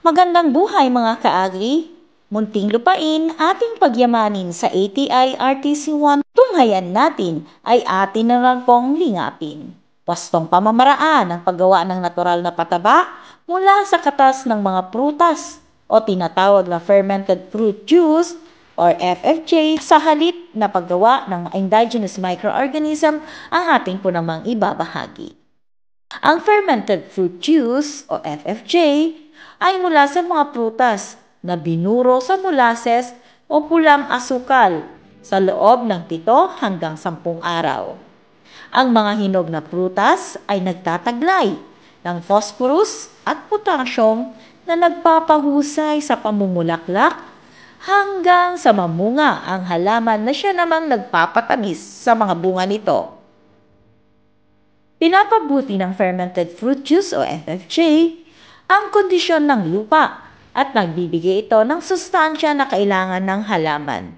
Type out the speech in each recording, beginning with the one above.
Magandang buhay mga kaagri. Munting lupain ating pagyamanin sa ATI RTC1 tunghayan natin ay atin na lang pong lingapin. Wastong pamamaraan ang paggawa ng natural na pataba mula sa katas ng mga prutas o tinatawag na fermented fruit juice or FFJ sa halip na paggawa ng indigenous microorganism ang ating po namang ibabahagi. Ang fermented fruit juice o FFJ ay mula sa mga prutas na binuro sa molasses o pulang asukal sa loob ng 7 hanggang 10 araw. Ang mga hinog na prutas ay nagtataglay ng phosphorus at potassium na nagpapahusay sa pamumulaklak hanggang sa mamunga ang halaman na siya namang nagpapatamis sa mga bunga nito. Pinapabuti ng fermented fruit juice o FFJ ang kondisyon ng lupa at nagbibigay ito ng sustansya na kailangan ng halaman.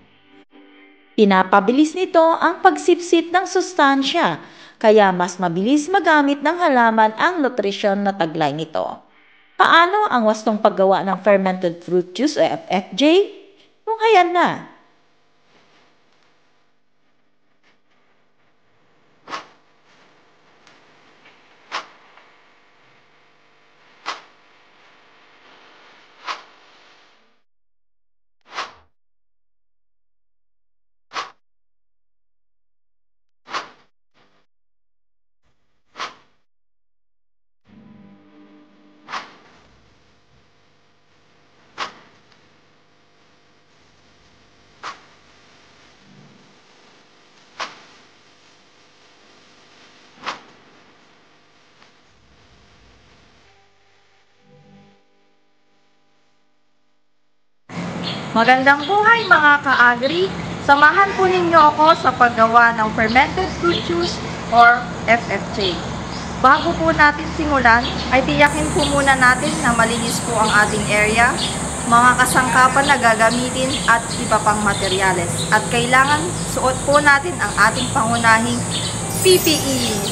Pinapabilis nito ang pagsipsip ng sustansya kaya mas mabilis magamit ng halaman ang nutrisyon na taglay nito. Paano ang wastong paggawa ng fermented fruit juice o FFJ? Tunghayan na! Magandang buhay mga ka-agri! Samahan po ninyo ako sa paggawa ng fermented fruit juice or FFJ. Bago po natin simulan, ay tiyakin po muna natin na malinis po ang ating area, mga kasangkapan na gagamitin at iba pang materyales. At kailangan suot po natin ang ating pangunahing PPE.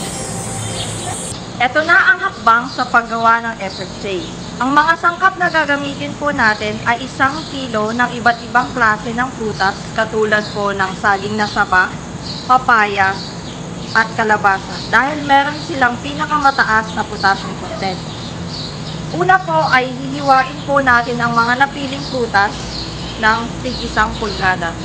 Ito na ang hakbang sa paggawa ng FFJ. Ang mga sangkap na gagamitin po natin ay 1 kilo ng iba't ibang klase ng prutas katulad po ng saging na saba, papaya, at kalabasa dahil meron silang pinakamataas na potassium content. Una po ay hihiwain po natin ang mga napiling prutas ng tig-1 pulgada.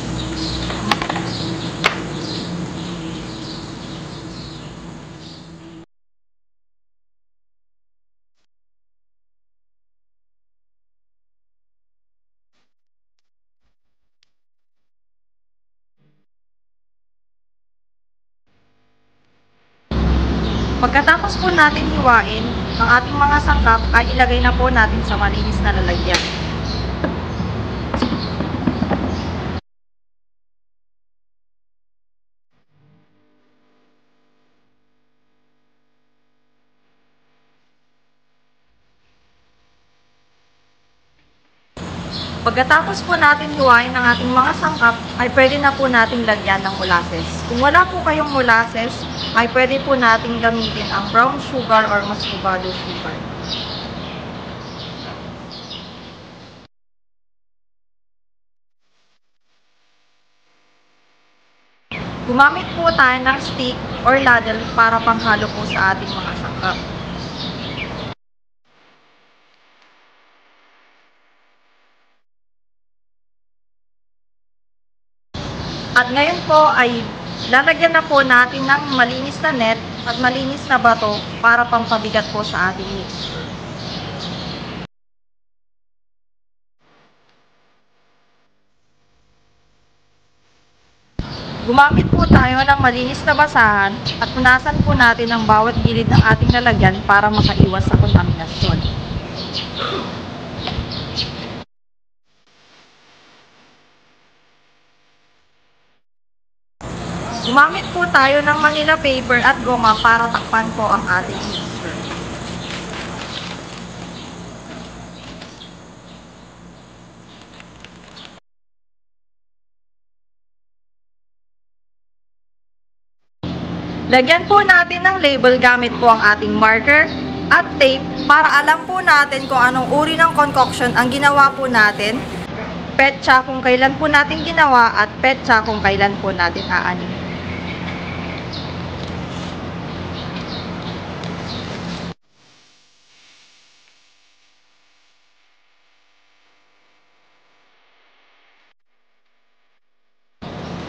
Pagkatapos po natin hiwain, ang ating mga sangkap ay ilagay na po natin sa malinis na lalagyan. Pagkatapos po natin hiwain ang ating mga sangkap, ay pwede na po natin lagyan ng molasses. Kung wala po kayong molasses, ay pwede po natin gamitin ang brown sugar or muscovado sugar. Gumamit po tayo ng stick or ladle para panghalo po sa ating mga sangkap. At ngayon po ay lalagyan na po natin ng malinis na net at malinis na bato para pampabigat po sa ating mix. Gumamit po tayo ng malinis na basahan at punasan po natin ang bawat gilid ng ating lalagyan para makaiwas sa kontaminasyon. Gumamit po tayo ng Manila paper at goma para takpan po ang ating mixture. Lagyan po natin ng label gamit po ang ating marker, at tape para alam po natin kung anong uri ng concoction ang ginawa po natin, petsa kung kailan po natin ginawa at petsa kung kailan po natin aanin.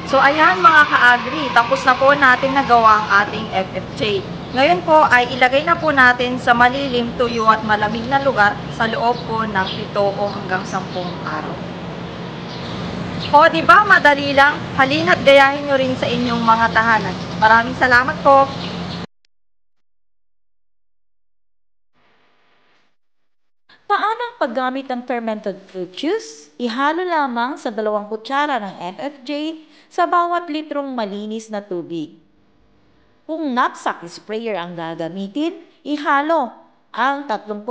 So ayan mga ka-agri, tapos na po natin nagawa ang ating FFJ. Ngayon po ay ilagay na po natin sa malilim, tuyo at malamig na lugar sa loob po ng 7 o hanggang 10 araw. O di ba madali lang? Halina't gayahin nyo rin sa inyong mga tahanan. Maraming salamat po. Paano ang paggamit ng fermented fruit juice? Ihalo lamang sa 2 kutsara ng FFJ sa bawat litrong malinis na tubig. Kung knapsack sprayer ang gagamitin, ihalo ang 32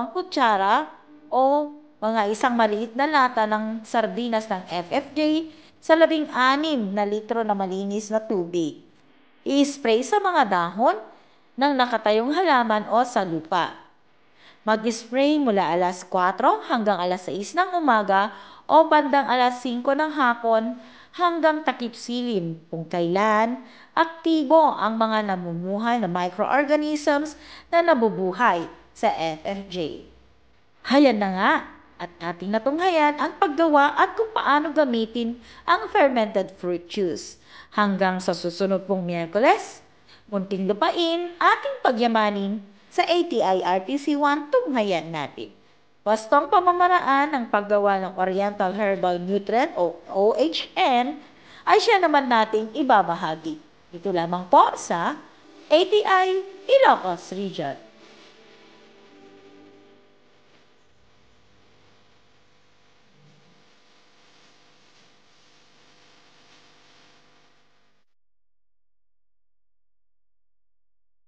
kutsara o mga isang maliit na lata ng sardinas ng FFJ sa 16 na litro na malinis na tubig. I-spray sa mga dahon ng nakatayong halaman o sa lupa. Mag-spray mula alas 4 hanggang alas 6 ng umaga o bandang alas 5 ng hapon hanggang takip silim kung kailan aktibo ang mga namumuhay na microorganisms na nabubuhay sa FFJ. Hayan na nga at ating natunghayan ang paggawa at kung paano gamitin ang fermented fruit juice. Hanggang sa susunod pong Miyerkules, munting lupain ating pagyamanin sa ATI-RTC1 tunghayan natin. Wastong pamamaraan ng paggawa ng Oriental Herbal Nutrient o OHN ay siya naman nating ibabahagi. Ito lamang po sa ATI Ilocos Region.